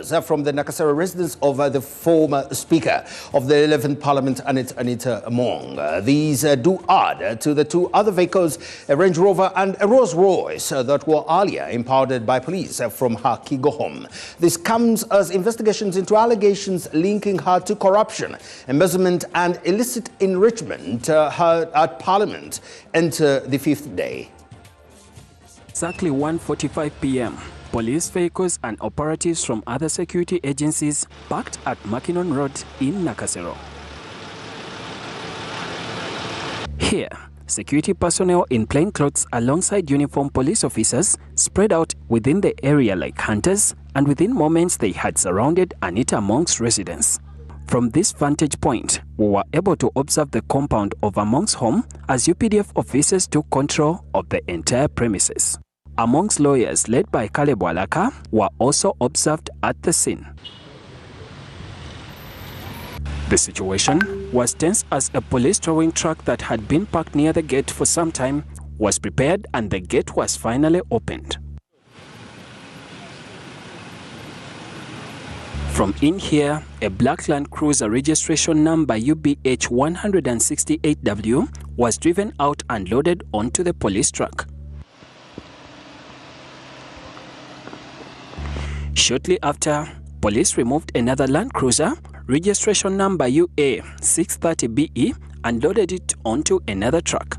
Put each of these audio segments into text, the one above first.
hours from the Nakasero residence of the former Speaker of the 11th Parliament, Anita Among. These do add to the two other vehicles, a Range Rover and a Rolls Royce, that were earlier impounded by police from her Kigo home. This comes as investigations into allegations linking her to corruption, embezzlement and illicit enrichment at Parliament enter the fifth day. Exactly 1:45 p.m. Police vehicles and operatives from other security agencies parked at Makinon Road in Nakasero. Here, security personnel in plain clothes alongside uniformed police officers spread out within the area like hunters, and within moments they had surrounded Anita Among's residence. From this vantage point, we were able to observe the compound of Among's home as UPDF officers took control of the entire premises. Among's lawyers, led by Caleb Walaka, were also observed at the scene. The situation was tense as a police towing truck that had been parked near the gate for some time was prepared and the gate was finally opened. From in here, a black Land Cruiser registration number UBH 168W was driven out and loaded onto the police truck. Shortly after, police removed another Land Cruiser, registration number UA 630BE, and loaded it onto another truck.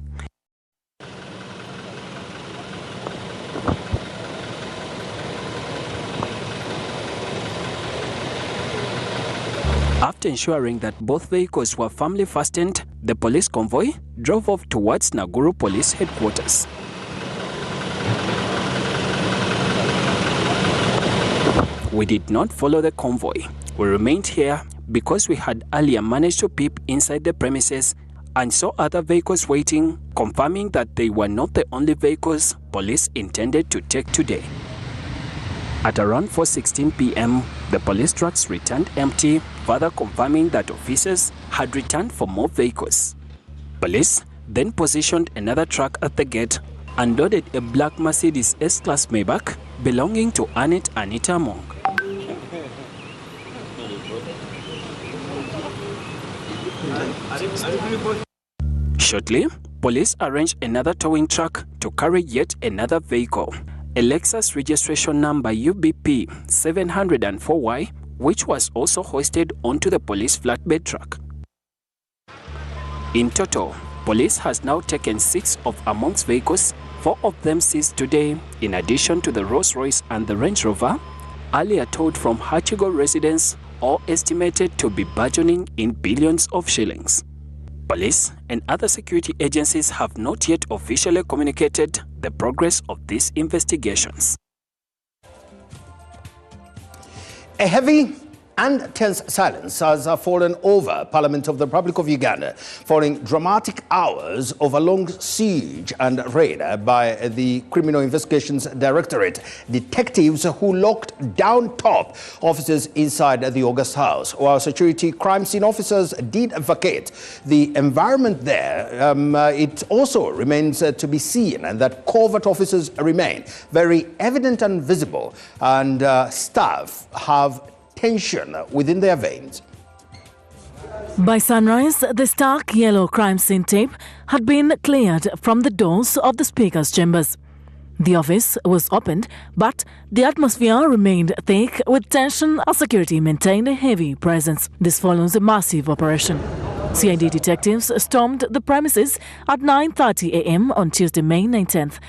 After ensuring that both vehicles were firmly fastened, the police convoy drove off towards Naguru Police Headquarters. We did not follow the convoy. We remained here because we had earlier managed to peep inside the premises and saw other vehicles waiting, confirming that they were not the only vehicles police intended to take today. At around 4:16 p.m., the police trucks returned empty, further confirming that officers had returned for more vehicles. Police then positioned another truck at the gate and loaded a black Mercedes S-Class Maybach belonging to Anita Among. Shortly, police arranged another towing truck to carry yet another vehicle, a Lexus registration number UBP 704Y, which was also hoisted onto the police flatbed truck. In total, police has now taken 6 of Among's vehicles, 4 of them seized today, in addition to the Rolls Royce and the Range Rover, earlier towed from Hachigo residence, all estimated to be burgeoning in billions of shillings. Police and other security agencies have not yet officially communicated the progress of these investigations. A heavy and tense silence has fallen over Parliament of the Republic of Uganda following dramatic hours of a long siege and raid by the Criminal Investigations Directorate detectives who locked down top officers inside the August House. While security crime scene officers did vacate the environment there, it also remains to be seen that covert officers remain very evident and visible, and staff have tension within their veins. By sunrise, the stark yellow crime scene tape had been cleared from the doors of the Speaker's chambers. The office was opened, but the atmosphere remained thick with tension as security maintained a heavy presence. This follows a massive operation. CID detectives stormed the premises at 9:30 a.m. on Tuesday, May 19th,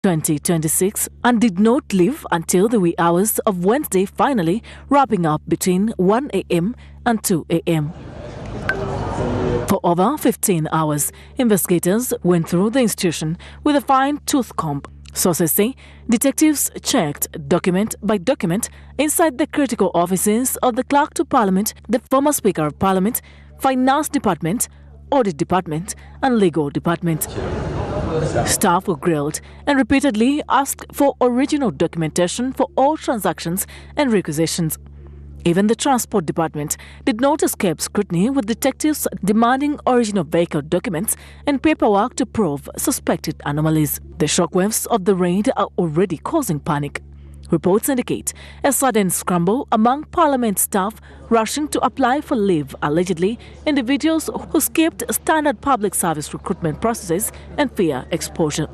2026, and did not leave until the wee hours of Wednesday, finally wrapping up between 1 a.m. and 2 a.m. For over 15 hours, investigators went through the institution with a fine-tooth comb. Sources say detectives checked document by document inside the critical offices of the Clerk to Parliament, the former Speaker of Parliament, Finance Department, Audit Department and Legal Department. Staff were grilled and repeatedly asked for original documentation for all transactions and requisitions. Even the Transport Department did not escape scrutiny, with detectives demanding original vehicle documents and paperwork to prove suspected anomalies. The shockwaves of the raid are already causing panic. Reports indicate a sudden scramble among Parliament staff rushing to apply for leave, allegedly individuals who skipped standard public service recruitment processes and fear exposure.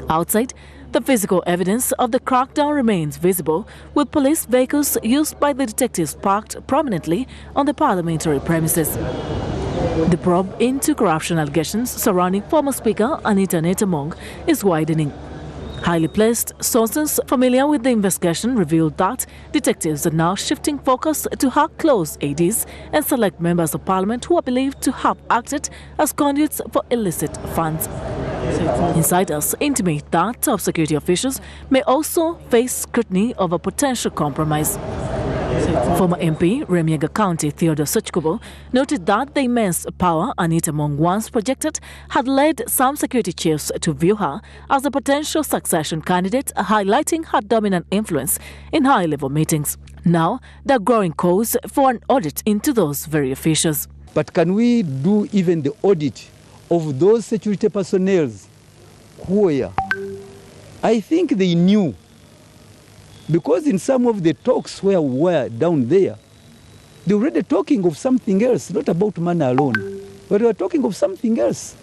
Outside, the physical evidence of the crackdown remains visible, with police vehicles used by the detectives parked prominently on the parliamentary premises. The probe into corruption allegations surrounding former Speaker Anita Among is widening. Highly placed sources familiar with the investigation revealed that detectives are now shifting focus to her close aides and select members of parliament who are believed to have acted as conduits for illicit funds. Insiders intimate that top security officials may also face scrutiny of a potential compromise. Former MP Remiega County Theodore Sochkubo noted that the immense power Anita Among once projected had led some security chiefs to view her as a potential succession candidate, highlighting her dominant influence in high-level meetings. Now, there are growing calls for an audit into those very officials. But can we do even the audit of those security personnel who were? I think they knew. Because in some of the talks where we were down there, they were already talking of something else, not about money alone, but they were talking of something else,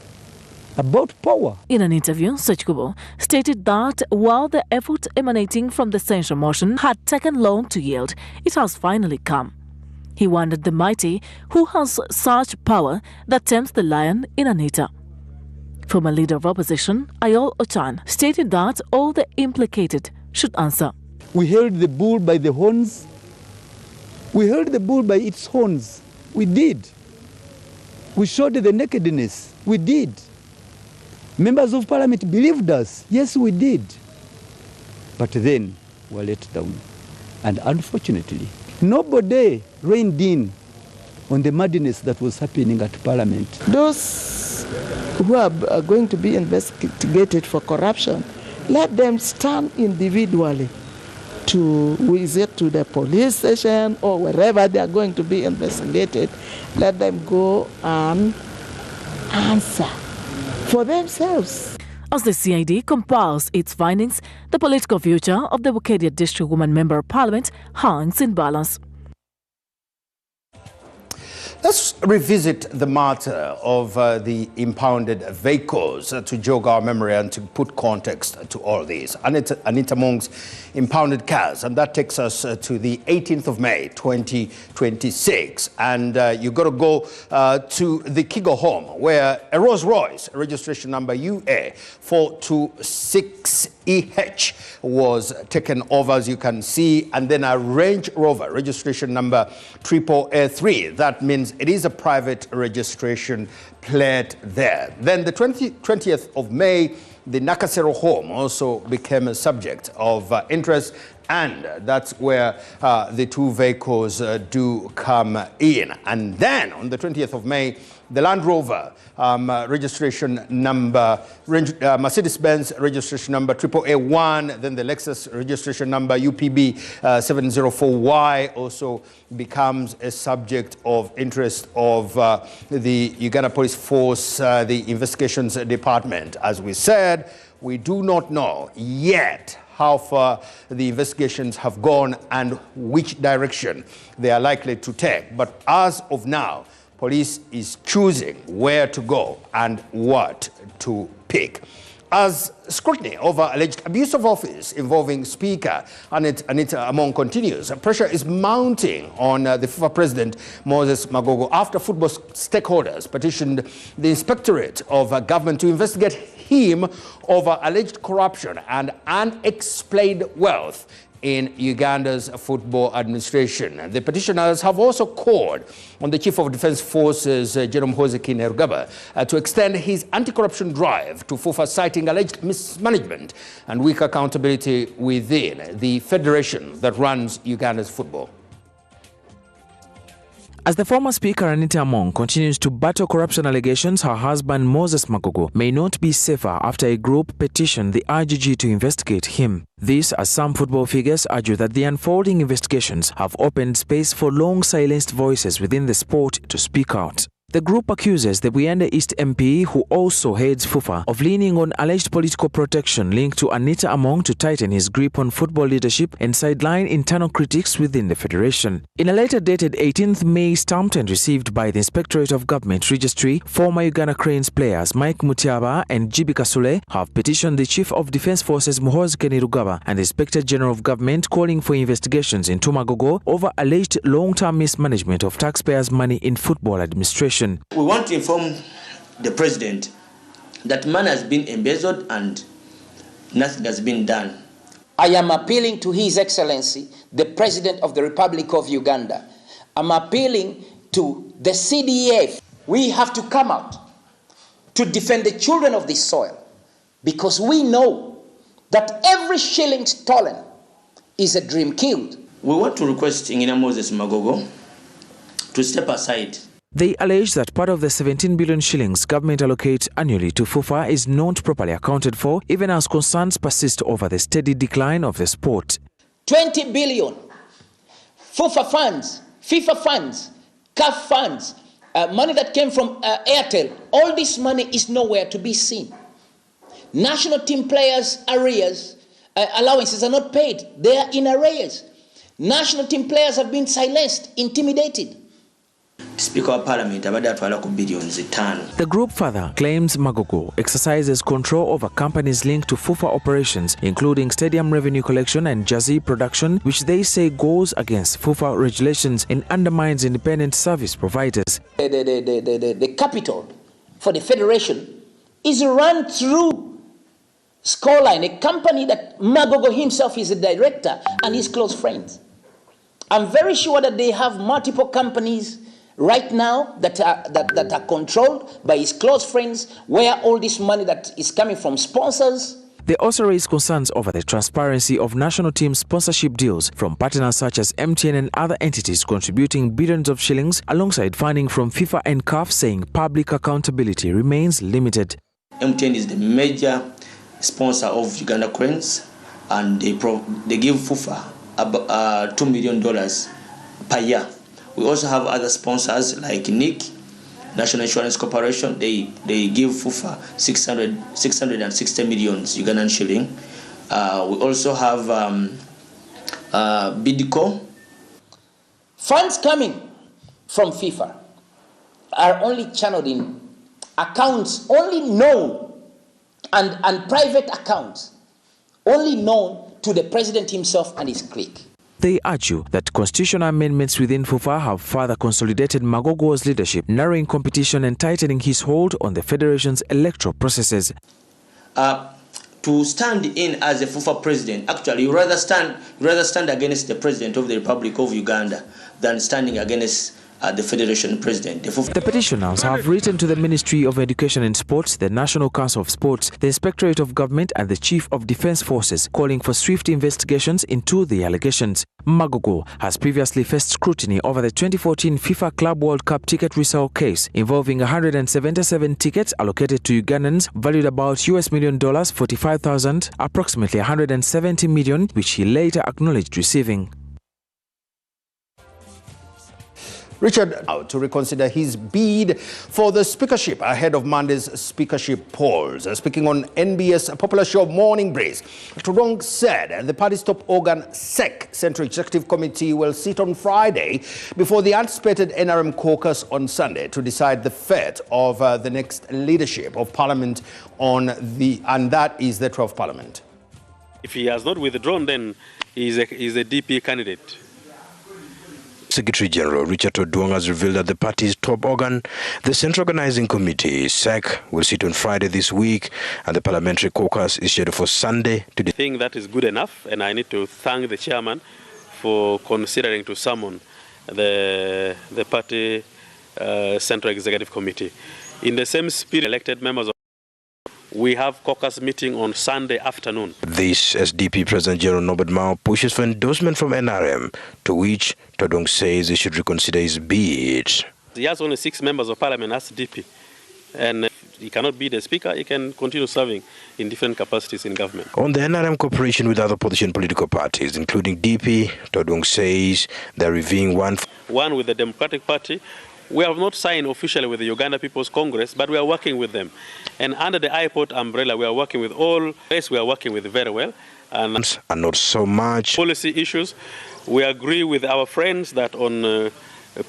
about power. In an interview, Sochkubo stated that while the effort emanating from the censure motion had taken long to yield, it has finally come. He wondered the mighty who has such power that tempts the lion in Anita. Former leader of opposition, Ayol Ochan, stated that all the implicated should answer. We held the bull by the horns. We held the bull by its horns. We did. We showed the nakedness. We did. Members of parliament believed us. Yes, we did. But then we were let down. And unfortunately, nobody reined in on the madness that was happening at parliament. Those who are going to be investigated for corruption, let them stand individually to visit to the police station or wherever they are going to be investigated. Let them go and answer for themselves. As the CID compiles its findings, the political future of the Bukedia District Woman Member of Parliament hangs in balance. Let's revisit the matter of the impounded vehicles to jog our memory and to put context to all this. Anita Among's impounded cars, and that takes us to the 18th of May, 2026. And you've got to go to the Kigo home, where a Rolls-Royce, registration number UA426EH, was taken over, as you can see, and then a Range Rover, registration number 3A3. That means it is a private registration plate there. Then the 20th of May, the Nakasero home also became a subject of interest, and that's where the two vehicles do come in. And then on the 20th of May, the Land Rover registration number, Mercedes-Benz registration number AAA1, then the Lexus registration number UPB 704Y also becomes a subject of interest of the Uganda Police Force, the Investigations Department. As we said, we do not know yet how far the investigations have gone and which direction they are likely to take. But as of now, police is choosing where to go and what to pick. As scrutiny over alleged abuse of office involving Speaker Anita Among continues, pressure is mounting on the FIFA president Moses Magogo after football stakeholders petitioned the Inspectorate of Government to investigate him over alleged corruption and unexplained wealth in Uganda's football administration. The petitioners have also called on the Chief of Defense Forces, General Jose Kainerugaba, to extend his anti-corruption drive to FUFA, citing alleged mismanagement and weak accountability within the federation that runs Uganda's football. As the former Speaker Anita Among continues to battle corruption allegations, her husband Moses Magogo may not be safer after a group petitioned the IGG to investigate him. This, as some football figures argue that the unfolding investigations have opened space for long silenced voices within the sport to speak out. The group accuses the Buyende East MP, who also heads FUFA, of leaning on alleged political protection linked to Anita Among to tighten his grip on football leadership and sideline internal critics within the federation. In a letter dated 18th May stamped and received by the Inspectorate of Government Registry, former Uganda Cranes players Mike Mutiaba and Jibi Kasule have petitioned the Chief of Defence Forces Muhoozi Kainerugaba and the Inspector General of Government, calling for investigations into Magogo over alleged long-term mismanagement of taxpayers' money in football administration. We want to inform the President that money has been embezzled and nothing has been done. I am appealing to His Excellency, the President of the Republic of Uganda. I'm appealing to the CDF. We have to come out to defend the children of this soil, because we know that every shilling stolen is a dream killed. We want to request Ingina Moses Magogo to step aside. They allege that part of the 17 billion shillings government allocates annually to FUFA is not properly accounted for, even as concerns persist over the steady decline of the sport. 20 billion FUFA funds, FIFA funds, CAF funds, money that came from Airtel, all this money is nowhere to be seen. National team players' arrears, allowances are not paid. They are in arrears. National team players have been silenced, intimidated. Speaker of Parliament about that billions. The group further claims Magogo exercises control over companies linked to FUFA operations, including stadium revenue collection and jersey production, which they say goes against FUFA regulations and undermines independent service providers. The capital for the federation is run through Scoreline, a company that Magogo himself is a director and his close friends. I'm very sure that they have multiple companies right now that are controlled by his close friends, where all this money that is coming from sponsors. They also raise concerns over the transparency of national team sponsorship deals from partners such as MTN and other entities contributing billions of shillings, alongside funding from FIFA and CAF, saying public accountability remains limited. MTN is the major sponsor of Uganda Cranes, and they give FUFA about $2 million per year. We also have other sponsors like NIC, National Insurance Corporation. They give FUFA 660 million Ugandan shilling. We also have BIDCO. Funds coming from FIFA are only channeled in accounts only known and private accounts only known to the president himself and his clique. They argue that constitutional amendments within FUFA have further consolidated Magogo's leadership, narrowing competition and tightening his hold on the federation's electoral processes. To stand in as a FUFA president, actually, you rather stand against the president of the Republic of Uganda than standing against the Federation President. The petitioners have written to the Ministry of Education and Sports, the National Council of Sports, the Inspectorate of Government and the Chief of Defence Forces, calling for swift investigations into the allegations. Magogo has previously faced scrutiny over the 2014 FIFA Club World Cup ticket resale case involving 177 tickets allocated to Ugandans valued about $1 million, 45,000, approximately 170 million, which he later acknowledged receiving. Richard out to reconsider his bid for the speakership ahead of Monday's speakership polls. Speaking on NBS popular show Morning Breeze, Todong said the party's top organ, SEC, Central Executive Committee, will sit on Friday before the anticipated NRM caucus on Sunday to decide the fate of the next leadership of Parliament and that is the 12th Parliament. If he has not withdrawn, then he's a DP candidate. Secretary General Richard Oduong has revealed that the party's top organ, the Central Organizing Committee, SEC, will sit on Friday this week, and the parliamentary caucus is scheduled for Sunday. I think that is good enough, and I need to thank the chairman for considering to summon the party Central Executive Committee. In the same spirit, elected members of we have caucus meeting on Sunday afternoon. This SDP President General Norbert Mao pushes for endorsement from NRM, to which Todong says he should reconsider his bid. He has only 6 members of parliament as DP, and if he cannot be the speaker, he can continue serving in different capacities in government. On the NRM cooperation with other opposition political parties, including DP, Todong says they're reviewing one with the Democratic Party, We have not signed officially with the Uganda People's Congress, but we are working with them. And under the IPOT umbrella, we are working with all, yes, we are working with very well. And not so much policy issues. We agree with our friends that on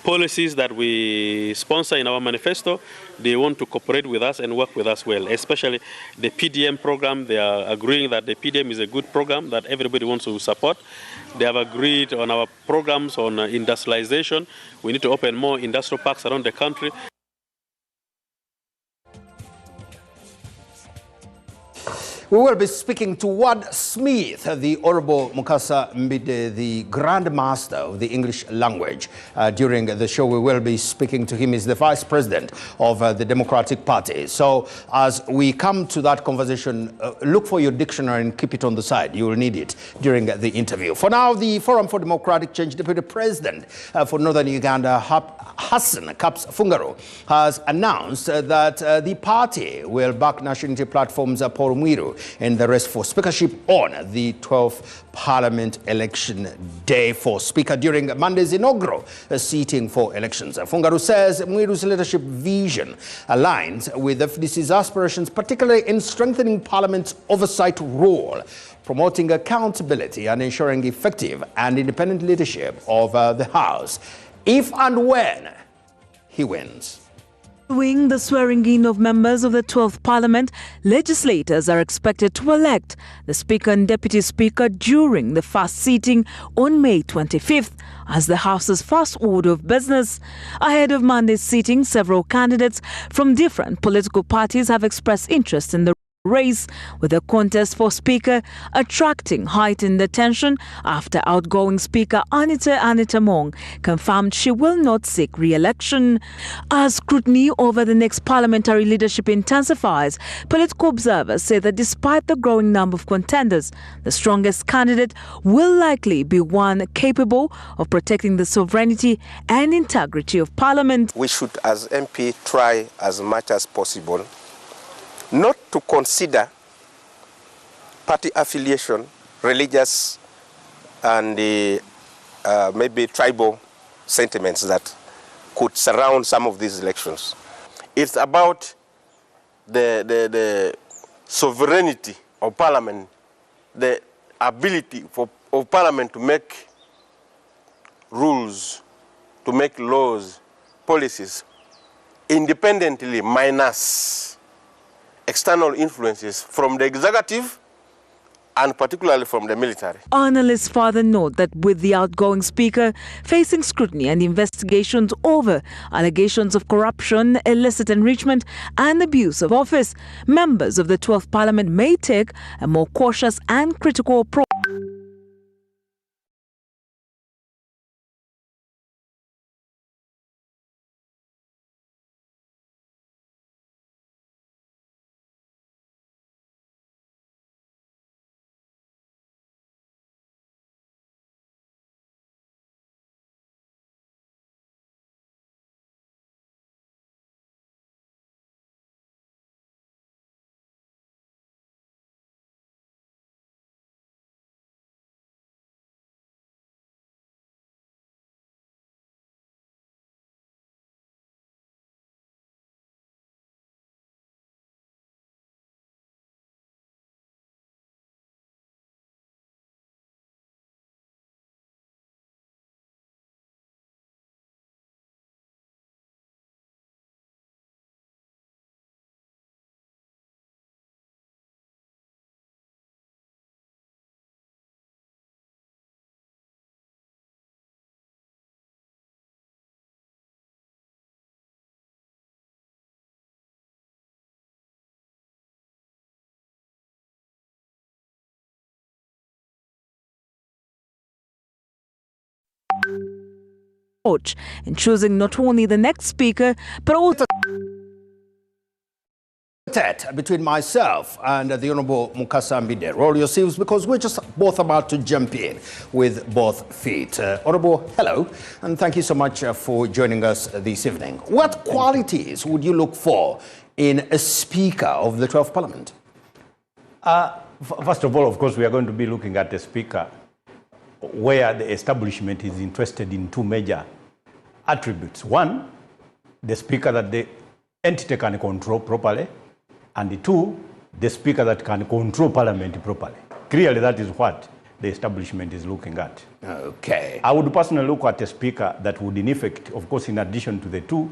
policies that we sponsor in our manifesto, they want to cooperate with us and work with us well, especially the PDM program. They are agreeing that the PDM is a good program that everybody wants to support. They have agreed on our programs on industrialization. We need to open more industrial parks around the country. We will be speaking to Ward Smith, the Honorable Mukasa Mbide, the Grand Master of the English language. During the show, we will be speaking to him. He's the Vice President of the Democratic Party. So as we come to that conversation, look for your dictionary and keep it on the side. You will need it during the interview. For now, the Forum for Democratic Change Deputy President for Northern Uganda, Hassan Kaps Fungaro, has announced that the party will back National Unity Platform's Paul Mwiru in the race for speakership on the 12th Parliament election day for Speaker during Monday's inaugural seating for elections. Fungaro says Mwiru's leadership vision aligns with the FDC's aspirations, particularly in strengthening Parliament's oversight role, promoting accountability and ensuring effective and independent leadership of the House, if and when he wins. Following the swearing-in of members of the 12th Parliament, legislators are expected to elect the Speaker and Deputy Speaker during the first sitting on May 25th as the House's first order of business. Ahead of Monday's sitting, several candidates from different political parties have expressed interest in the race, with the contest for Speaker attracting heightened attention after outgoing Speaker Anita Mong confirmed she will not seek re-election. As scrutiny over the next parliamentary leadership intensifies, political observers say that despite the growing number of contenders, the strongest candidate will likely be one capable of protecting the sovereignty and integrity of Parliament. We should, as MP, try as much as possible not to consider party affiliation, religious and maybe tribal sentiments that could surround some of these elections. It's about the sovereignty of Parliament, the ability of Parliament to make rules, to make laws, policies, independently minus external influences from the executive and particularly from the military. Analysts further note that with the outgoing Speaker facing scrutiny and investigations over allegations of corruption, illicit enrichment and abuse of office, members of the 12th Parliament may take a more cautious and critical approach. In choosing not only the next Speaker, but also between myself and the Honorable Mukasa Mbide. Roll your sleeves because we're just both about to jump in with both feet. Honorable, hello, and thank you so much for joining us this evening. What qualities would you look for in a Speaker of the 12th Parliament? First of all, of course, we are going to be looking at a Speaker where the establishment is interested in two major attributes. One, the speaker that the entity can control properly, and two, the speaker that can control parliament properly. Clearly, that is what the establishment is looking at. Okay. I would personally look at a speaker that would, in effect, of course, in addition to the two,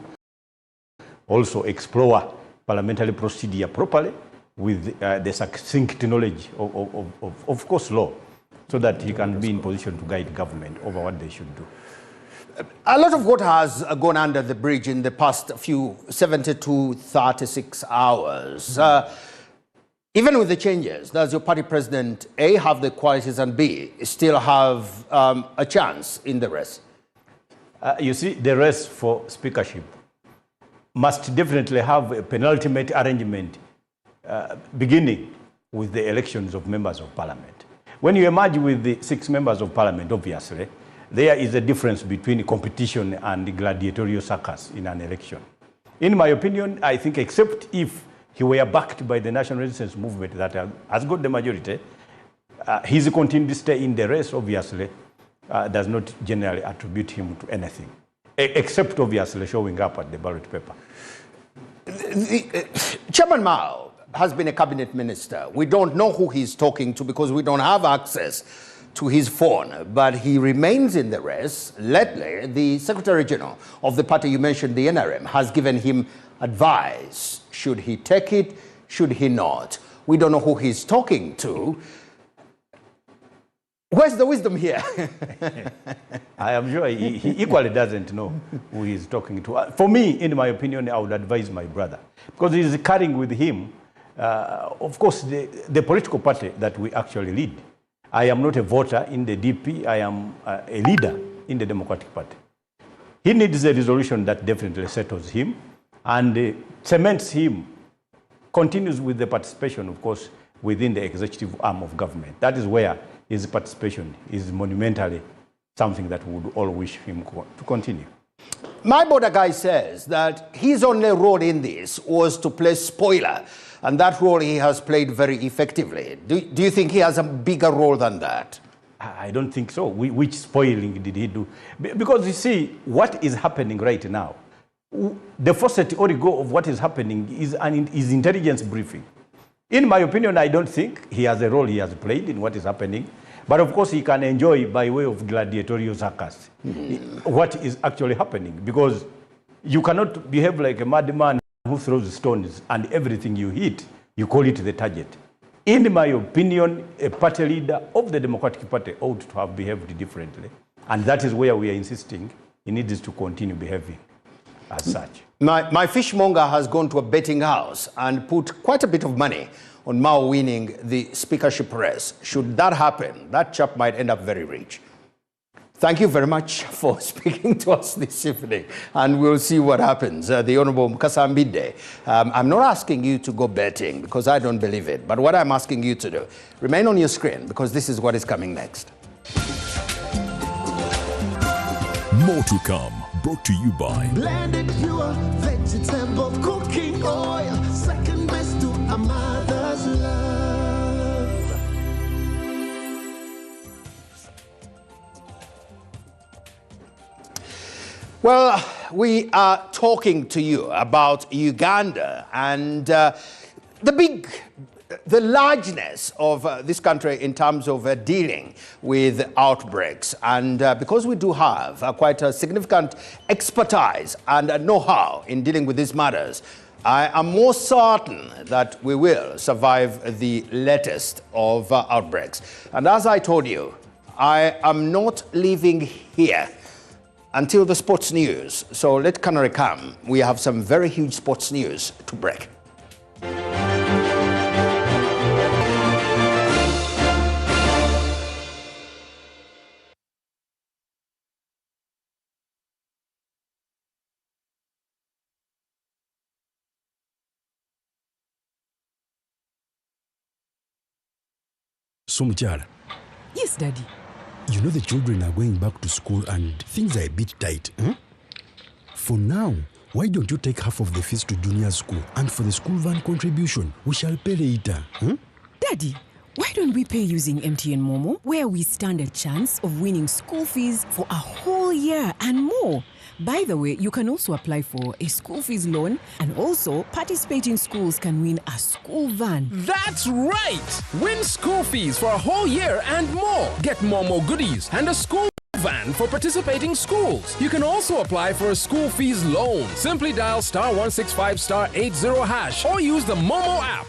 also explore parliamentary procedure properly with the succinct knowledge of course, law, so that he can be in position to guide government over what they should do. A lot of water has gone under the bridge in the past few 72, 36 hours. Even with the changes, does your party president, A, have the qualities, and B, still have a chance in the race? You see, the race for speakership must definitely have a penultimate arrangement beginning with the elections of members of parliament. When you emerge with the 6 members of parliament, obviously, there is a difference between competition and gladiatorial circus in an election. In my opinion, I think except if he were backed by the National Resistance Movement that has got the majority, his continued stay in the race, obviously, does not generally attribute him to anything, except, obviously, showing up at the ballot paper. Chairman Mao has been a cabinet minister. We don't know who he's talking to because we don't have access to his phone, but he remains in the race. Lately, the Secretary General of the party you mentioned, the NRM, has given him advice. Should he take it? Should he not? We don't know who he's talking to. Where's the wisdom here? I am sure he equally doesn't know who he's talking to. For me, in my opinion, I would advise my brother, because he's carrying with him, of course, the political party that we actually lead. I am not a voter in the DP. I am a leader in the Democratic Party. He needs a resolution that definitely settles him and cements him, continues with the participation, of course, within the executive arm of government. That is where his participation is monumentally something that we would all wish him to continue. My border guy says that his only role in this was to play spoiler, and that role he has played very effectively. Do you think he has a bigger role than that? I don't think so. Which spoiling did he do? Because you see, what is happening right now, the first origo of what is happening is intelligence briefing. In my opinion, I don't think he has a role he has played in what is happening. But of course, he can enjoy by way of gladiatorial circus what is actually happening. Because you cannot behave like a madman who throws stones and everything you hit, you call it the target. In my opinion, a party leader of the Democratic Party ought to have behaved differently. And that is where we are insisting he needs to continue behaving as such. My fishmonger has gone to a betting house and put quite a bit of money on Mao winning the speakership race. Should that happen, that chap might end up very rich. Thank you very much for speaking to us this evening, and we'll see what happens. The Honorable Mukasa Mbide, I'm not asking you to go betting because I don't believe it, but what I'm asking you to do, remain on your screen because this is what is coming next. More to come, brought to you by Blended pure vegetable cooking oil, second best to a mother's love. Well, we are talking to you about Uganda and the largeness of this country in terms of dealing with outbreaks. And because we do have quite a significant expertise and know-how in dealing with these matters, I am more certain that we will survive the latest of outbreaks. And as I told you, I am not leaving here until the sports news. So let Canary come. We have some very huge sports news to break. So, Muchara. Yes, Daddy. You know the children are going back to school and things are a bit tight. Huh? For now, why don't you take half of the fees to junior school, and for the school van contribution, we shall pay later. Huh? Daddy, why don't we pay using MTN Momo, where we stand a chance of winning school fees for a whole year and more? By the way, you can also apply for a school fees loan, and also participating schools can win a school van. That's right! Win school fees for a whole year and more. Get more goodies and a school van for participating schools. You can also apply for a school fees loan. Simply dial *165*80# or use the Momo app.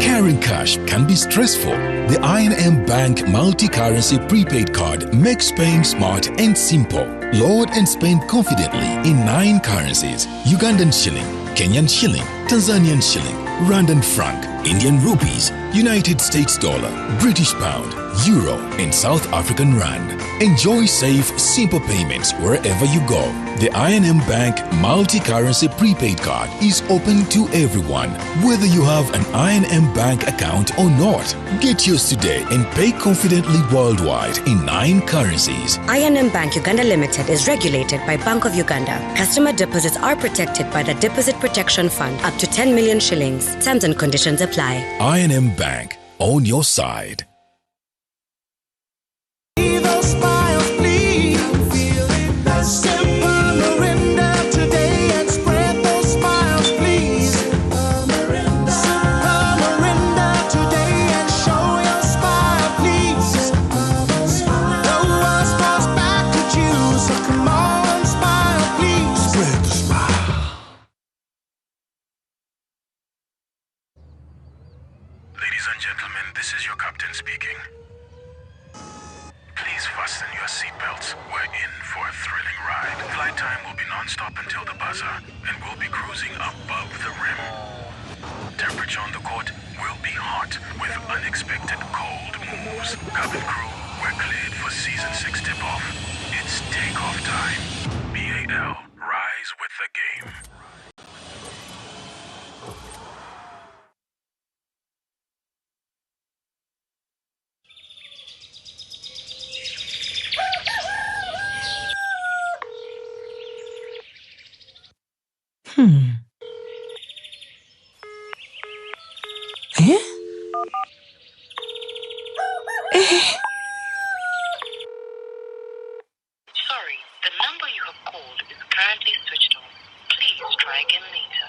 Carrying cash can be stressful. The I&M Bank multi-currency prepaid card makes paying smart and simple. Load and spend confidently in 9 currencies: Ugandan shilling, Kenyan shilling, Tanzanian shilling, Rwandan franc, Indian rupees, United States dollar, British pound, euro, and South African rand. Enjoy safe, simple payments wherever you go. The I&M Bank multi-currency prepaid card is open to everyone, whether you have an I&M Bank account or not. Get yours today and pay confidently worldwide in 9 currencies. I&M Bank Uganda Limited is regulated by Bank of Uganda. Customer deposits are protected by the Deposit Protection Fund up to 10 million shillings. Terms and conditions apply. I&M Bank, on your side. Ladies and gentlemen, this is your captain speaking. Please fasten your seatbelts. We're in for a thrilling ride. Flight time will be non-stop until the buzzer, and we'll be cruising above the rim. Temperature on the court will be hot with unexpected cold moves. Cabin crew, we're cleared for Season 6 tip-off. It's takeoff time. BAL, rise with the game. Sorry, the number you have called is currently switched off. Please try again later.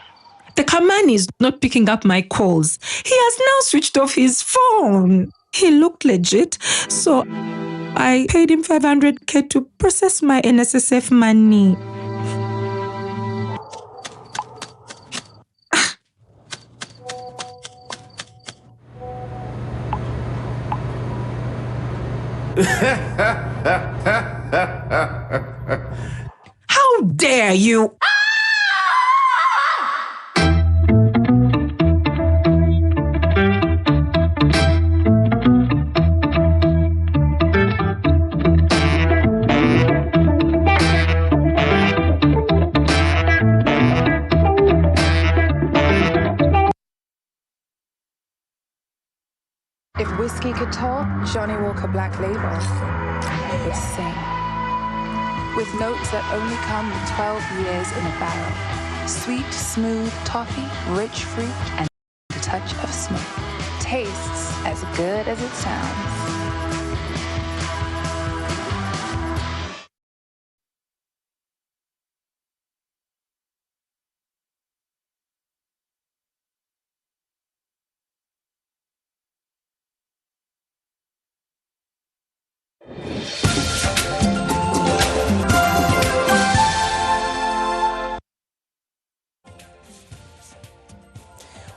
The carman is not picking up my calls. He has now switched off his phone. He looked legit, so I paid him 500k to process my NSSF money. How dare you! If whiskey could talk, Johnny Walker Black Label would sing. With notes that only come with 12 years in a barrel. Sweet, smooth toffee, rich fruit, and a touch of smoke. Tastes as good as it sounds.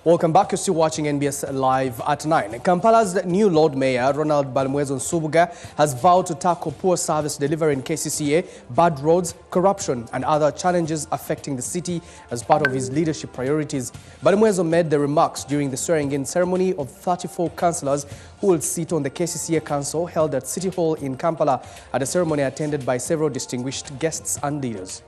Welcome back. You're still watching NBS Live at 9. Kampala's new Lord Mayor, Ronald Balmwezo Nsubuga, has vowed to tackle poor service delivery in KCCA, bad roads, corruption and other challenges affecting the city as part of his leadership priorities. Balmwezo made the remarks during the swearing-in ceremony of 34 councillors who will sit on the KCCA Council held at City Hall in Kampala at a ceremony attended by several distinguished guests and leaders.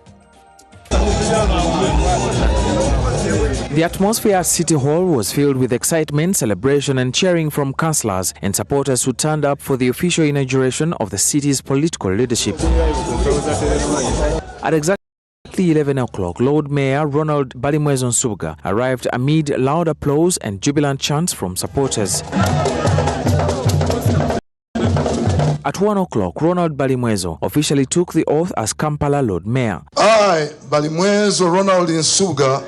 The atmosphere at City Hall was filled with excitement, celebration and cheering from councillors and supporters who turned up for the official inauguration of the city's political leadership. At exactly 11 o'clock, Lord Mayor Ronald Balimwezo Nsubuga arrived amid loud applause and jubilant chants from supporters. At 1 o'clock, Ronald Balimwezo officially took the oath as Kampala Lord Mayor. I, Balimwezo Ronald Nsubuga,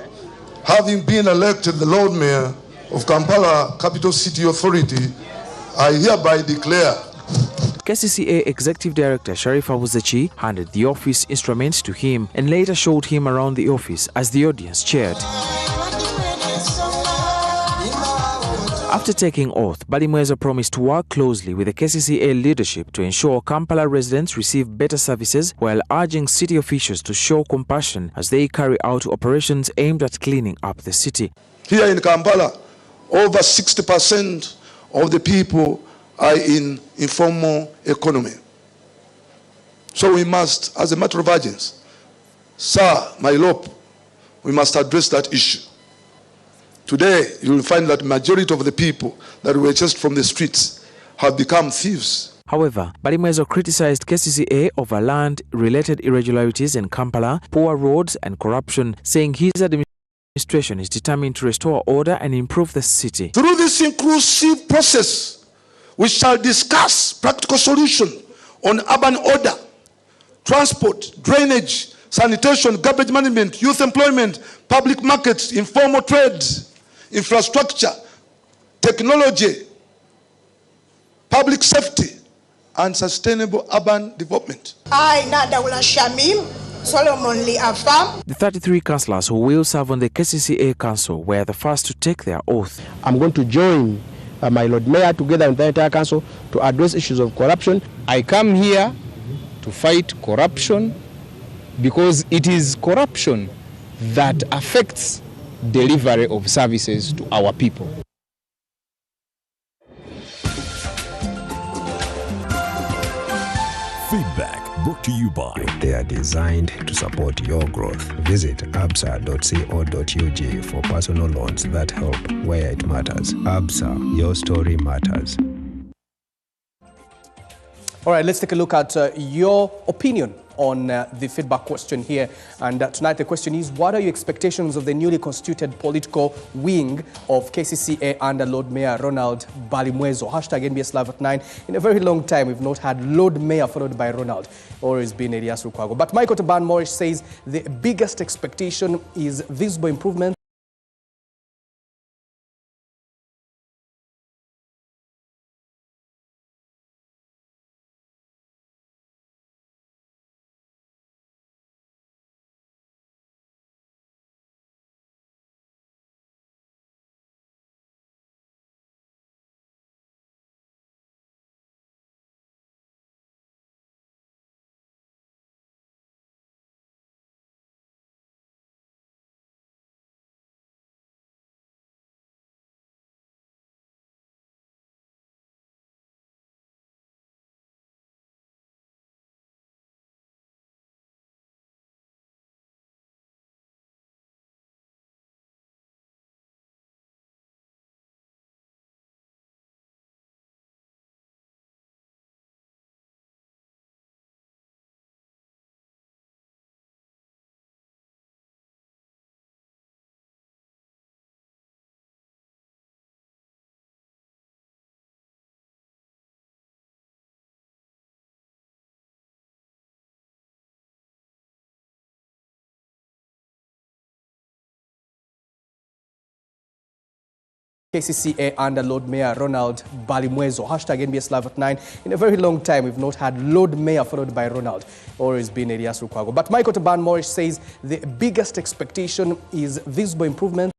having been elected the Lord Mayor of Kampala Capital City Authority, I hereby declare. KCCA Executive Director Sharif Abuzechi handed the office instruments to him and later showed him around the office as the audience cheered. After taking oath, Balimwezo promised to work closely with the KCCA leadership to ensure Kampala residents receive better services while urging city officials to show compassion as they carry out operations aimed at cleaning up the city. Here in Kampala, over 60% of the people are in informal economy. So we must, as a matter of urgency, sir, my lord, we must address that issue. Today, you will find that majority of the people that were chased from the streets have become thieves. However, Balimwezo criticized KCCA over land-related irregularities in Kampala, poor roads and corruption, saying his administration is determined to restore order and improve the city. Through this inclusive process, we shall discuss practical solutions on urban order, transport, drainage, sanitation, garbage management, youth employment, public markets, informal trades, infrastructure, technology, public safety, and sustainable urban development. I, Nadawula Shamim, Solomon Lee Afam. The 33 councillors who will serve on the KCCA council were the first to take their oath. I'm going to join my Lord Mayor together with the entire council to address issues of corruption. I come here to fight corruption because it is corruption that affects delivery of services to our people. Feedback brought to you by. They are designed to support your growth. Visit absa.co.ug for personal loans that help where it matters. Absa, your story matters. All right, let's take a look at your opinion on the feedback question here. And tonight the question is, what are your expectations of the newly constituted political wing of KCCA under Lord Mayor Ronald Balimwezo? Hashtag NBS Live at 9. In a very long time, we've not had Lord Mayor followed by Ronald. Always been Elias Lukwago. But Michael Taban Morris says the biggest expectation is visible improvement KCCA under Lord Mayor Ronald Balimwezo. Hashtag NBS Live at 9. In a very long time, we've not had Lord Mayor followed by Ronald. Always been Elias Lukwago. But Michael Taban Morris says the biggest expectation is visible improvement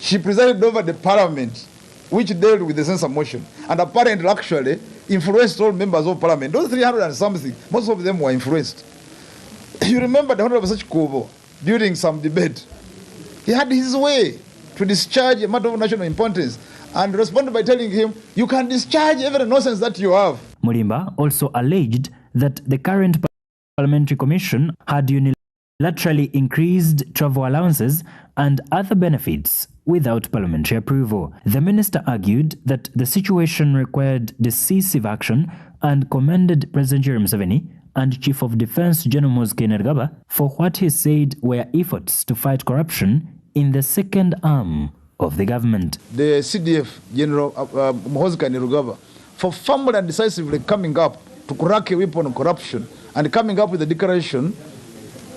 she presided over the parliament which dealt with the censor motion, and apparently actually influenced all members of parliament. Those 300 and something, most of them were influenced. You remember the Honorable Such Kobo during some debate. He had his way to discharge a matter of national importance and responded by telling him, you can discharge every nonsense that you have. Murimba also alleged that the current parliamentary commission had unilaterally increased travel allowances and other benefits without parliamentary approval. The minister argued that the situation required decisive action and commended President Yoweri Museveni and Chief of Defense General Moses Kainerugaba for what he said were efforts to fight corruption in the second arm of the government. The CDF General Moses Kainerugaba for firmly and decisively coming up to crack a whip on corruption and coming up with the declaration,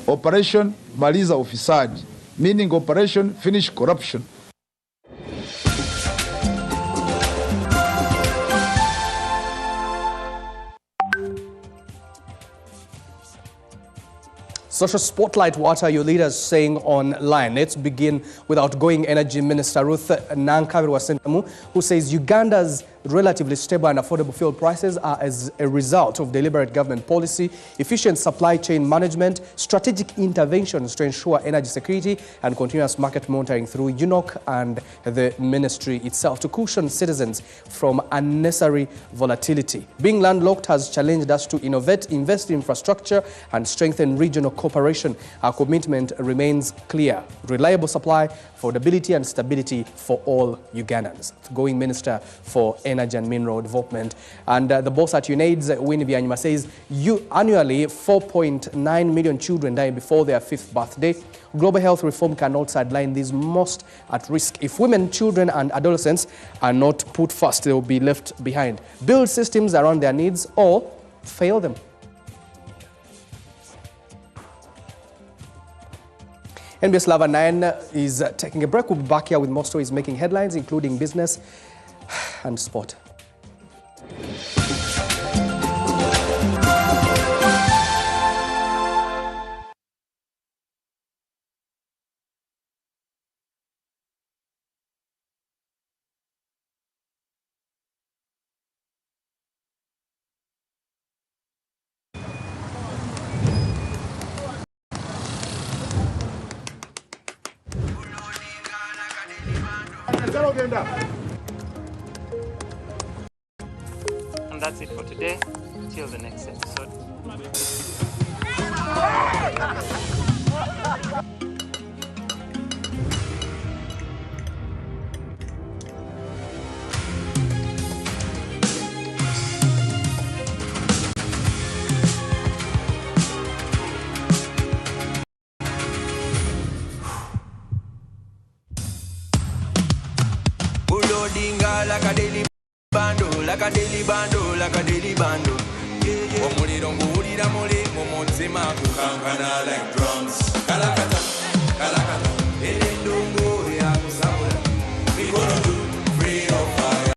Operation Maliza Ufisadi, meaning Operation Finish Corruption. Social spotlight, what are your leaders saying online? Let's begin with outgoing Energy Minister Ruth Nankabirwa Sentamu, who says Uganda's relatively stable and affordable fuel prices are as a result of deliberate government policy, efficient supply chain management, strategic interventions to ensure energy security, and continuous market monitoring through UNOC and the ministry itself to cushion citizens from unnecessary volatility. Being landlocked has challenged us to innovate, invest in infrastructure, and strengthen regional cooperation. Our commitment remains clear: reliable supply, affordability, and stability for all Ugandans. Going Minister for Energy and Mineral Development. And the boss at UNAIDS, Winnie Byanyima, says annually 4.9 million children die before their 5th birthday. Global health reform cannot sideline these most at risk. If women, children, and adolescents are not put first, they will be left behind. Build systems around their needs or fail them. NBS Lava 9 is taking a break. We'll be back here with more stories making headlines, including business and sport. And that's it for today. Till the next episode. Like a daily bando, like a daily bando, like a daily bando. Omuliro nguwulira muli mu mutima kukankana like drums. Kalakata, kalakata, endongo ya kusabula. We gonna do free of fire.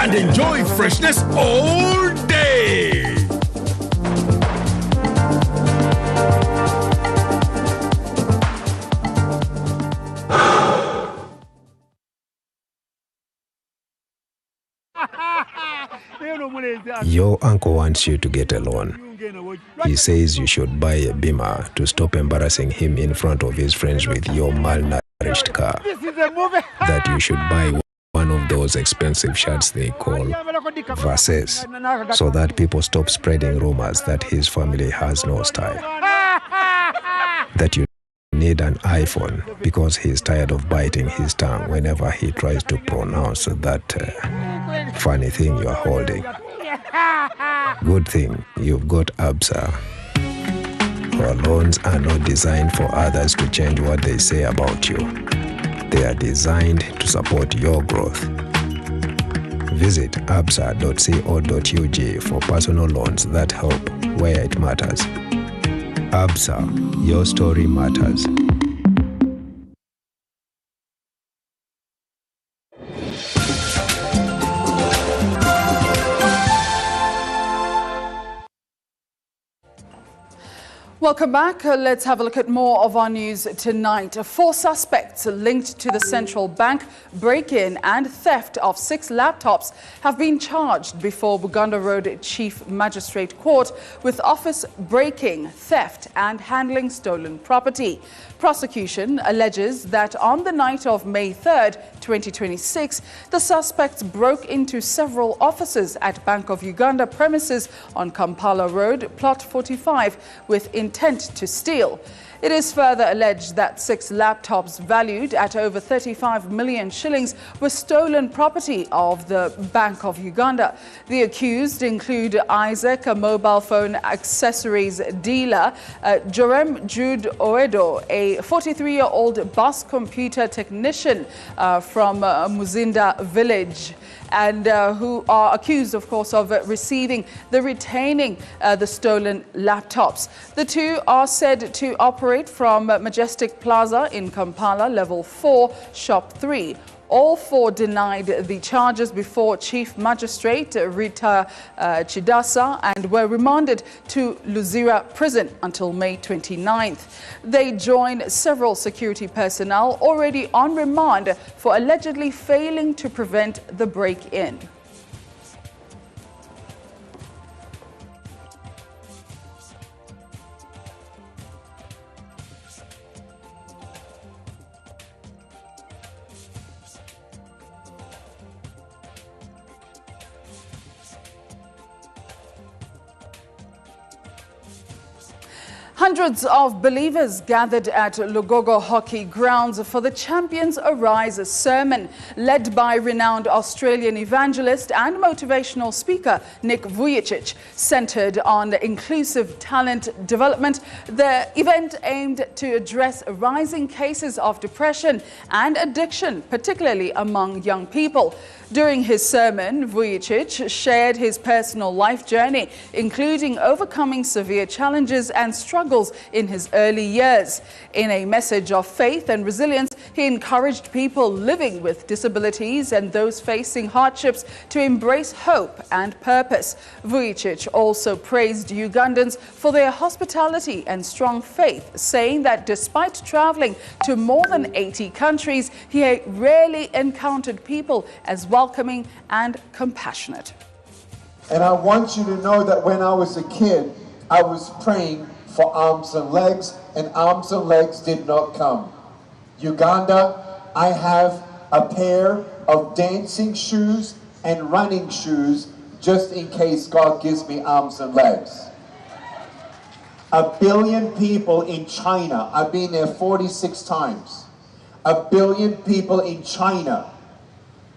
and enjoy freshness all day. Your uncle wants you to get a loan. He says you should buy a Beamer to stop embarrassing him in front of his friends with your malnourished car. That you should buy one of those expensive shirts they call Versace, so that people stop spreading rumors that his family has no style. That you need an iPhone because he's tired of biting his tongue whenever he tries to pronounce that funny thing you're holding. Good thing you've got ABSA. Our loans are not designed for others to change what they say about you. They are designed to support your growth. Visit absa.co.ug for personal loans that help where it matters. ABSA, your story matters. Welcome back. Let's have a look at more of our news tonight. 4 suspects linked to the central bank break-in and theft of 6 laptops have been charged before Buganda Road Chief Magistrate Court with office breaking, theft and handling stolen property. Prosecution alleges that on the night of May 3rd, 2026, the suspects broke into several offices at Bank of Uganda premises on Kampala Road, Plot 45, with intent to steal. It is further alleged that 6 laptops valued at over 35 million shillings were stolen property of the Bank of Uganda. The accused include Isaac, a mobile phone accessories dealer, Jorem Jude Oedo, a 43-year-old bus computer technician from Muzinda village, and who are accused, of course, of retaining the stolen laptops. The 2 are said to operate from Majestic Plaza in Kampala, Level 4, Shop 3. All 4 denied the charges before Chief Magistrate Rita Chidasa and were remanded to Luzira Prison until May 29th. They join several security personnel already on remand for allegedly failing to prevent the break-in. Hundreds of believers gathered at Lugogo Hockey Grounds for the Champions Arise sermon, led by renowned Australian evangelist and motivational speaker Nick Vujicic, centered on inclusive talent development. The event aimed to address rising cases of depression and addiction, particularly among young people. During his sermon, Vujicic shared his personal life journey, including overcoming severe challenges and struggles in his early years. In a message of faith and resilience, he encouraged people living with disabilities and those facing hardships to embrace hope and purpose. Vujicic also praised Ugandans for their hospitality and strong faith, saying that despite traveling to more than 80 countries, he rarely encountered people as welcoming and compassionate. And I want you to know that when I was a kid, I was praying for arms and legs did not come. Uganda, I have a pair of dancing shoes and running shoes just in case God gives me arms and legs. 1 billion people in China, I've been there 46 times. 1 billion people in China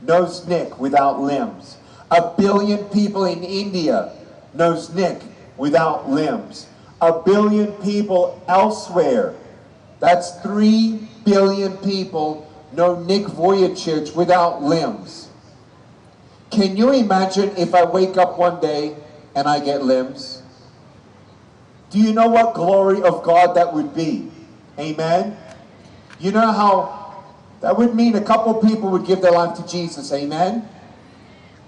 knows Nick without limbs. 1 billion people in India knows Nick without limbs. 1 billion people elsewhere, that's 3 billion people, know Nick Vujicic without limbs. Can you imagine if I wake up one day and I get limbs? Do you know what glory of God that would be? Amen? You know how that would mean a couple people would give their life to Jesus, amen?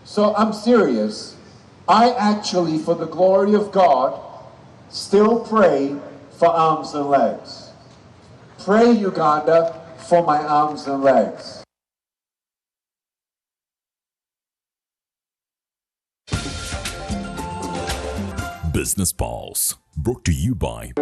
So I'm serious. I actually, for the glory of God, still pray for arms and legs. Pray, Uganda, for my arms and legs. Business Pulse, brought to you by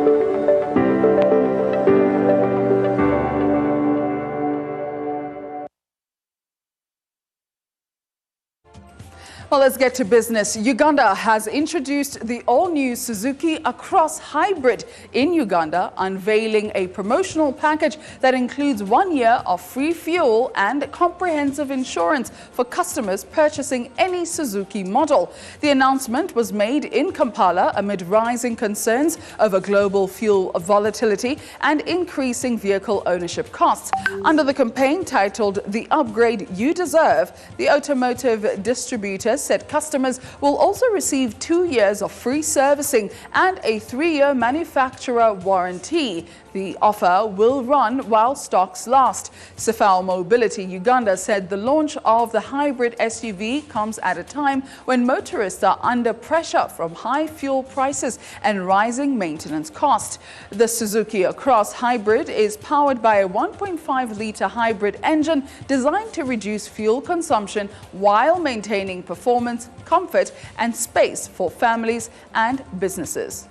Well, let's get to business. Uganda has introduced the all-new Suzuki Across Hybrid in Uganda, unveiling a promotional package that includes 1 year of free fuel and comprehensive insurance for customers purchasing any Suzuki model. The announcement was made in Kampala amid rising concerns over global fuel volatility and increasing vehicle ownership costs. Under the campaign titled "The Upgrade You Deserve," the automotive distributor said customers will also receive 2 years of free servicing and a 3-year manufacturer warranty. The offer will run while stocks last. Safal Mobility Uganda said the launch of the hybrid SUV comes at a time when motorists are under pressure from high fuel prices and rising maintenance costs. The Suzuki Across Hybrid is powered by a 1.5-litre hybrid engine designed to reduce fuel consumption while maintaining performance, comfort and space for families and businesses.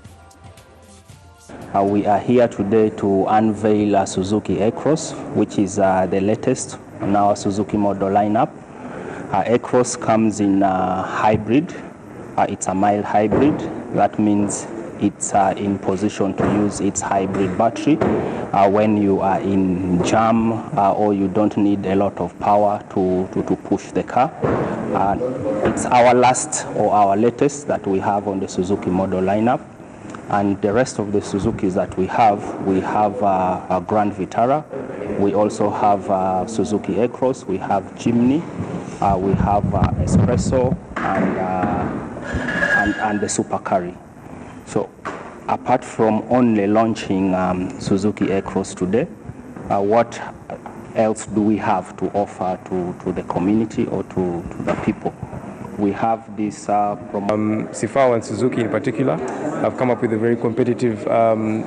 We are here today to unveil a Suzuki Across, which is the latest on our Suzuki model lineup. Across comes in hybrid. It's a mild hybrid. That means it's in position to use its hybrid battery when you are in jam or you don't need a lot of power to push the car. It's our last or our latest that we have on the Suzuki model lineup. And the rest of the Suzukis that we have a Grand Vitara, we also have Suzuki Across, we have Jimny, we have Espresso, and the Super Carry. So apart from only launching Suzuki Across today, what else do we have to offer to the community or to the people? We have this from Sifao and Suzuki in particular have come up with a very competitive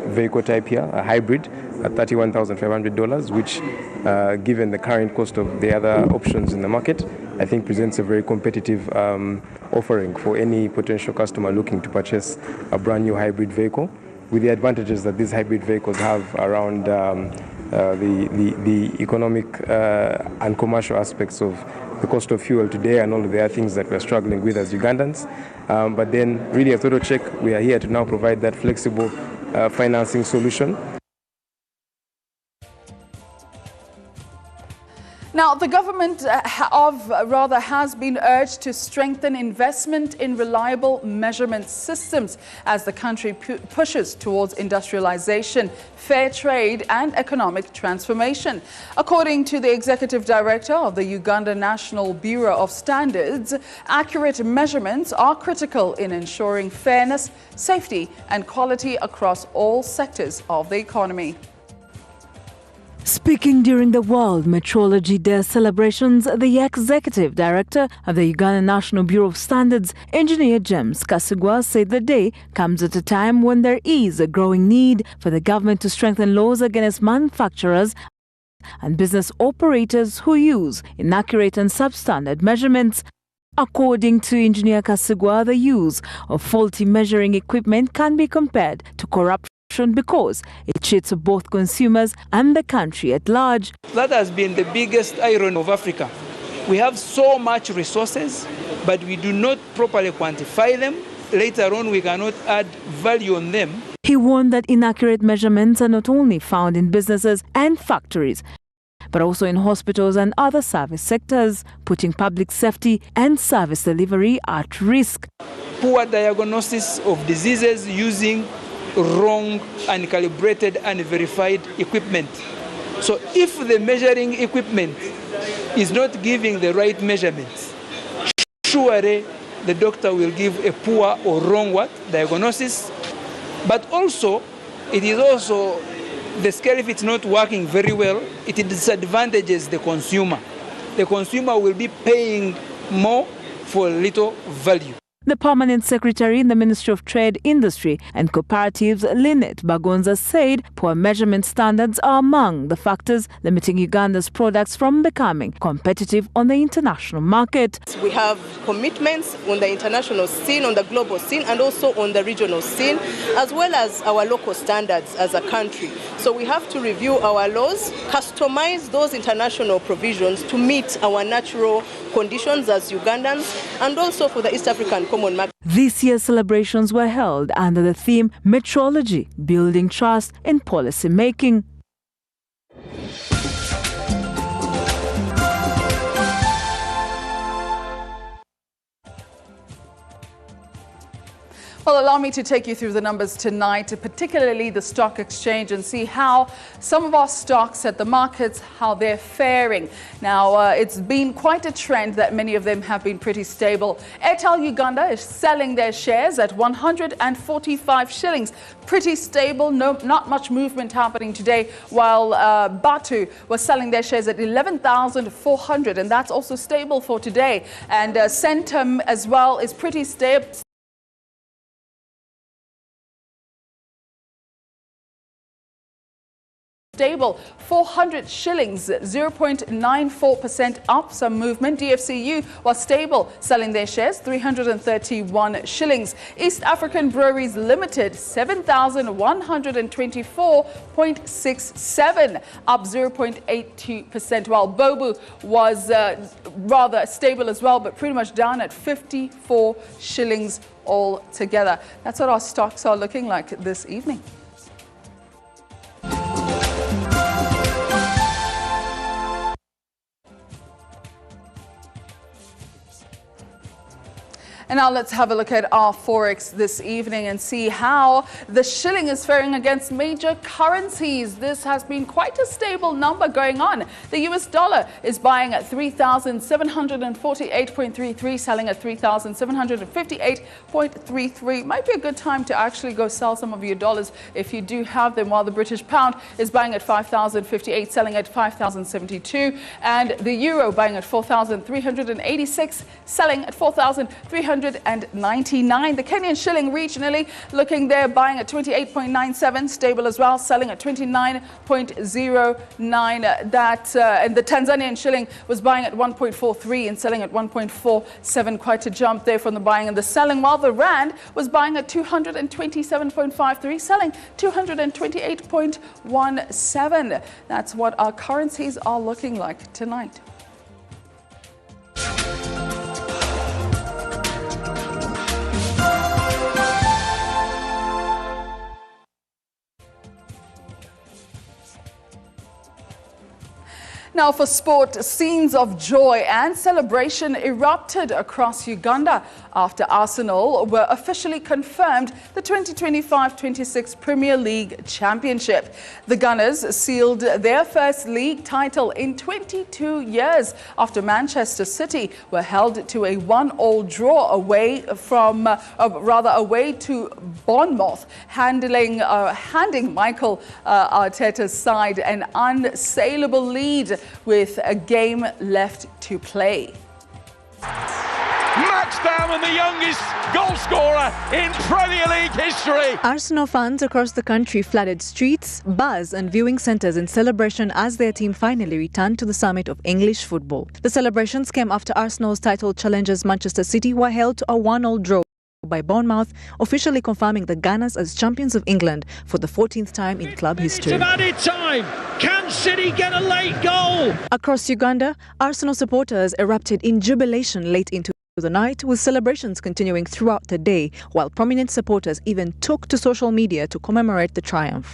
vehicle type here, a hybrid at $31,500, which given the current cost of the other options in the market, I think presents a very competitive offering for any potential customer looking to purchase a brand new hybrid vehicle, with the advantages that these hybrid vehicles have around the economic and commercial aspects of the cost of fuel today and all of the other things that we're struggling with as Ugandans. But then really at Auto Check, we are here to now provide that flexible financing solution. Now, the government has been urged to strengthen investment in reliable measurement systems as the country pushes towards industrialization, fair trade and economic transformation. According to the Executive Director of the Uganda National Bureau of Standards, accurate measurements are critical in ensuring fairness, safety and quality across all sectors of the economy. Speaking during the World Metrology Day celebrations, the Executive Director of the Uganda National Bureau of Standards, Engineer James Kasigwa, said the day comes at a time when there is a growing need for the government to strengthen laws against manufacturers and business operators who use inaccurate and substandard measurements. According to Engineer Kasigwa, the use of faulty measuring equipment can be compared to corruption because it cheats both consumers and the country at large. That has been the biggest irony of Africa. We have so much resources, but we do not properly quantify them. Later on, we cannot add value on them. He warned that inaccurate measurements are not only found in businesses and factories, but also in hospitals and other service sectors, putting public safety and service delivery at risk. Poor diagnosis of diseases using wrong, uncalibrated, unverified equipment. So if the measuring equipment is not giving the right measurements, surely the doctor will give a poor or wrong diagnosis. But also, it is also the scale, if it's not working very well, it disadvantages the consumer. The consumer will be paying more for little value. The permanent secretary in the Ministry of Trade, Industry and Cooperatives, Lynette Bagonza, said poor measurement standards are among the factors limiting Uganda's products from becoming competitive on the international market. We have commitments on the international scene, on the global scene, and also on the regional scene, as well as our local standards as a country. So we have to review our laws, customize those international provisions to meet our natural conditions as Ugandans, and also for the East African Common Market. This year's celebrations were held under the theme Metrology, Building Trust in Policy Making. Well, allow me to take you through the numbers tonight, particularly the stock exchange, and see how some of our stocks at the markets, how they're faring. Now, it's been quite a trend that many of them have been pretty stable. Airtel Uganda is selling their shares at 145 shillings. Pretty stable, not much movement happening today, while Batu was selling their shares at 11,400, and that's also stable for today. And Centum as well is pretty stable. Stable, 400 shillings, 0.94% up, some movement. DFCU was stable, selling their shares 331 shillings. East African Breweries Limited, 7,124.67, up 0.82%, while Bobu was rather stable as well, but pretty much down at 54 shillings altogether. That's what our stocks are looking like this evening. And now let's have a look at our Forex this evening and see how the shilling is faring against major currencies. This has been quite a stable number going on. The US dollar is buying at 3,748.33, selling at 3,758.33. Might be a good time to actually go sell some of your dollars if you do have them, while the British pound is buying at 5,058, selling at 5,072. And the euro buying at 4,386, selling at 4,399. The Kenyan shilling regionally looking there, buying at 28.97, stable as well, selling at 29.09. And the Tanzanian shilling was buying at 1.43 and selling at 1.47. Quite a jump there from the buying and the selling, while the rand was buying at 227.53, selling 228.17. That's what our currencies are looking like tonight. Now for sport, scenes of joy and celebration erupted across Uganda after Arsenal were officially confirmed the 2025-26 Premier League Championship. The Gunners sealed their first league title in 22 years after Manchester City were held to a 1-1 draw away to Bournemouth, handing Michael Arteta's side an unassailable lead with a game left to play. Max Bowman, the youngest goal scorer in Premier League history. Arsenal fans across the country flooded streets, bars and viewing centres in celebration as their team finally returned to the summit of English football. The celebrations came after Arsenal's title challengers Manchester City were held to a 1-1 draw by Bournemouth, officially confirming the Gunners as champions of England for the 14th time in club history. Added time. Can City get a late goal? Across Uganda, Arsenal supporters erupted in jubilation late into the night, with celebrations continuing throughout the day, while prominent supporters even took to social media to commemorate the triumph.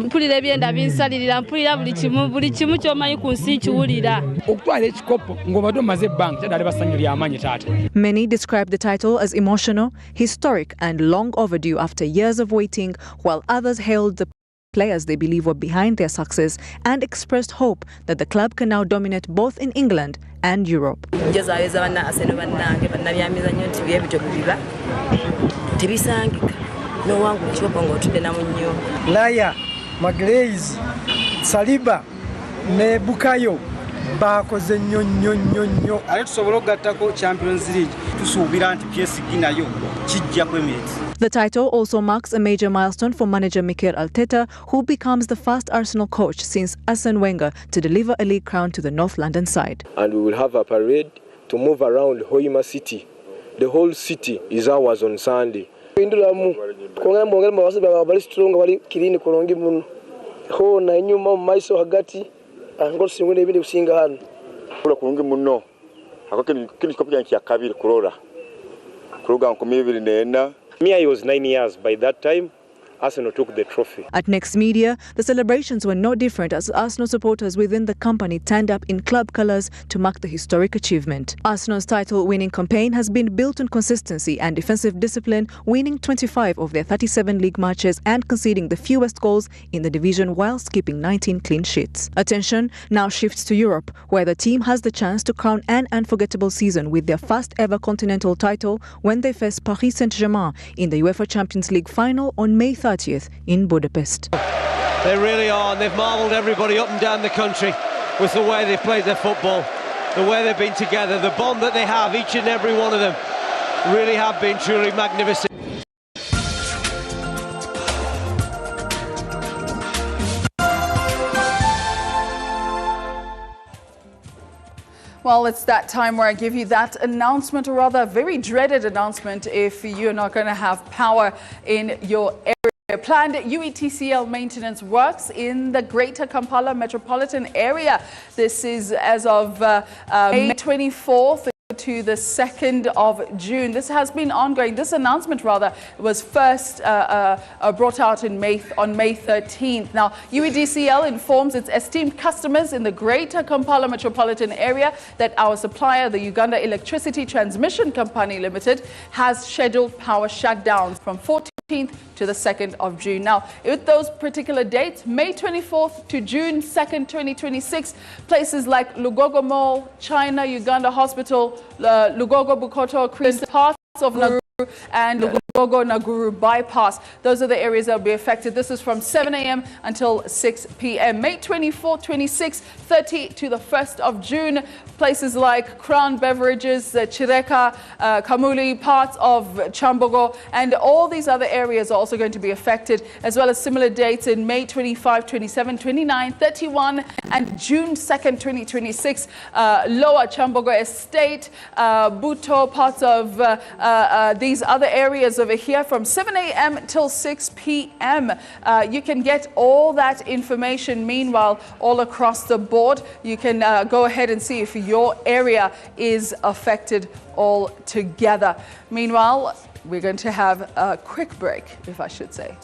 Many described the title as emotional, historic and long overdue after years of waiting, while others hailed the players they believe were behind their success and expressed hope that the club can now dominate both in England and Europe. Laya, Magalhaes, Saliba, ne Bukayo, bakoze nnyo ate tusobole okugattako Champions League tusuubira nti PSG nayo kijja kwemeza. The title also marks a major milestone for manager Mikel Arteta, who becomes the first Arsenal coach since Arsene Wenger to deliver a league crown to the North London side. And we will have a parade to move around Hoima City. The whole city is ours on Sunday. Me, I was 9 years. By that time, Arsenal took the trophy. At Next Media, the celebrations were no different as Arsenal supporters within the company turned up in club colours to mark the historic achievement. Arsenal's title-winning campaign has been built on consistency and defensive discipline, winning 25 of their 37 league matches and conceding the fewest goals in the division whilst keeping 19 clean sheets. Attention now shifts to Europe, where the team has the chance to crown an unforgettable season with their first ever continental title when they face Paris Saint-Germain in the UEFA Champions League final on May 30th in Budapest. They really are, and they've marvelled everybody up and down the country with the way they've played their football, the way they've been together, the bond that they have, each and every one of them, really have been truly magnificent. Well, it's that time where I give you that announcement, or rather a very dreaded announcement if you're not going to have power in your area. Planned UETCL maintenance works in the Greater Kampala metropolitan area. This is as of May 24th to the 2nd of June. This has been ongoing. This announcement, rather, was first brought out on May 13th. Now, UEDCL informs its esteemed customers in the Greater Kampala metropolitan area that our supplier, the Uganda Electricity Transmission Company Limited, has scheduled power shutdowns from 14th to the 2nd of June. Now, with those particular dates, May 24th to June 2nd, 2026, places like Lugogo Mall, China, Uganda Hospital, Lugogo Bukoto, Christ, parts of Naguru and Lugogo Naguru bypass. Those are the areas that will be affected. This is from 7 a.m. until 6 p.m. May 24th, 26th, 30 to the 1st of June. Places like Crown Beverages, Chireka, Kamuli, parts of Chambogo, and all these other areas are also going to be affected, as well as similar dates in May 25, 27, 29, 31, and June 2nd, 2026. Lower Chambogo Estate, Buto, parts of these other areas over here from 7 a.m. till 6 p.m. You can get all that information, meanwhile, all across the board. You can go ahead and see if your area is affected altogether. Meanwhile, we're going to have a quick break, if I should say.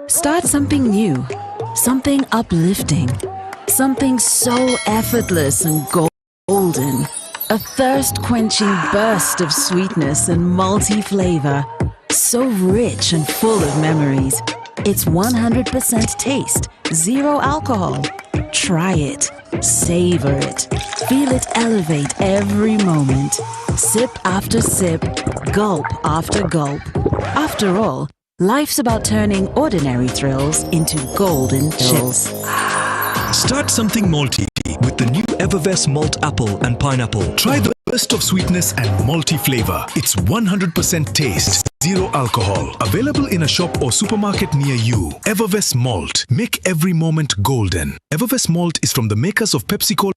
Start something new, something uplifting, something so effortless and golden. A thirst-quenching burst of sweetness and multi-flavor, so rich and full of memories. It's 100% taste, zero alcohol. Try it, savor it, feel it elevate every moment. Sip after sip, gulp after gulp. After all, life's about turning ordinary thrills into golden chills. Start something malty with the new Evervest Malt Apple and Pineapple. Try the best of sweetness and malty flavor. It's 100% taste, zero alcohol. Available in a shop or supermarket near you. Evervest Malt. Make every moment golden. Evervest Malt is from the makers of PepsiCo.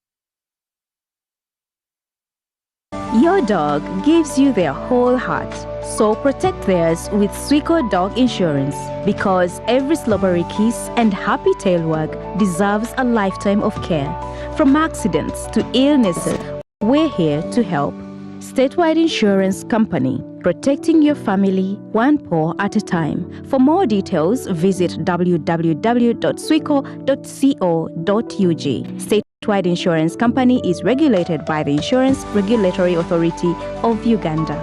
Your dog gives you their whole heart. So protect theirs with Sweeko Dog Insurance, because every slobbery kiss and happy tail wag deserves a lifetime of care. From accidents to illnesses, we're here to help. Statewide Insurance Company, protecting your family one paw at a time. For more details, visit www.sweeko.co.ug. Statewide Insurance Company is regulated by the Insurance Regulatory Authority of Uganda.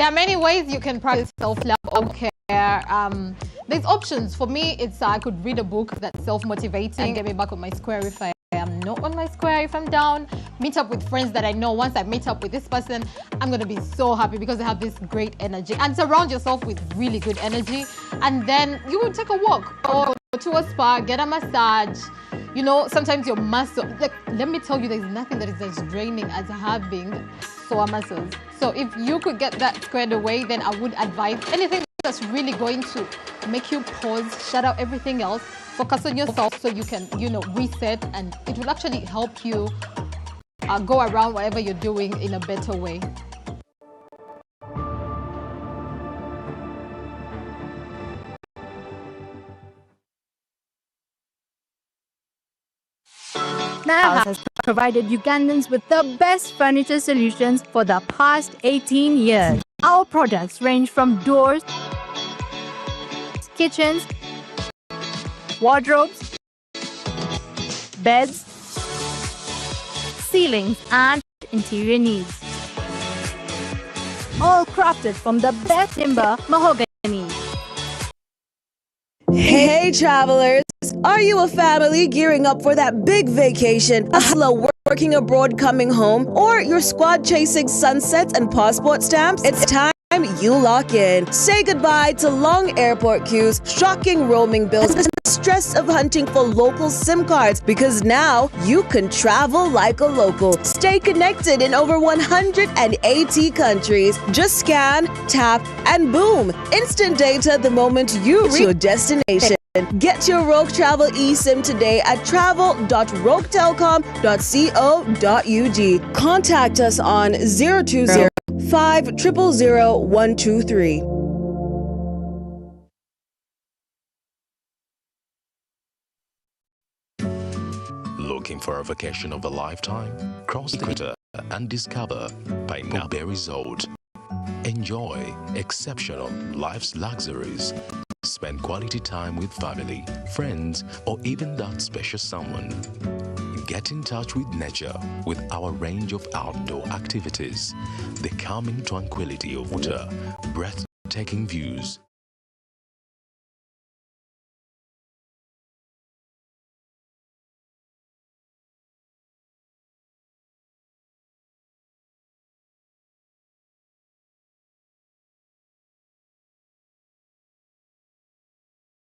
There are many ways you can practice self-love or care. There's options. For me, it's I could read a book that's self-motivating and get me back on my square if I am not on my square, if I'm down. Meet up with friends that I know. Once I meet up with this person, I'm going to be so happy because they have this great energy. And surround yourself with really good energy. And then you will take a walk or go to a spa, get a massage. You know, sometimes your muscle, like, let me tell you, there's nothing that is as draining as having sore muscles. So if you could get that squared away, then I would advise anything that's really going to make you pause, shut out everything else, focus on yourself so you can, you know, reset, and it will actually help you go around whatever you're doing in a better way. House has provided Ugandans with the best furniture solutions for the past 18 years. Our products range from doors, kitchens, wardrobes, beds, ceilings, and interior needs. All crafted from the best timber mahogany. Hey travelers, are you a family gearing up for that big vacation, a hustler working abroad coming home, or your squad chasing sunsets and passport stamps? It's time you lock in. Say goodbye to long airport queues, shocking roaming bills, and the stress of hunting for local SIM cards, because now you can travel like a local. Stay connected in over 180 countries. Just scan, tap, and boom! Instant data the moment you reach your destination. Get your Rogue Travel eSIM today at travel.roguetelecom.co.ug. Contact us on 020 500 123. Looking for a vacation of a lifetime? Cross the equator and discover Pineapple Resort. Enjoy exceptional life's luxuries. Spend quality time with family, friends, or even that special someone. Get in touch with nature with our range of outdoor activities. The calming tranquility of water, breathtaking views,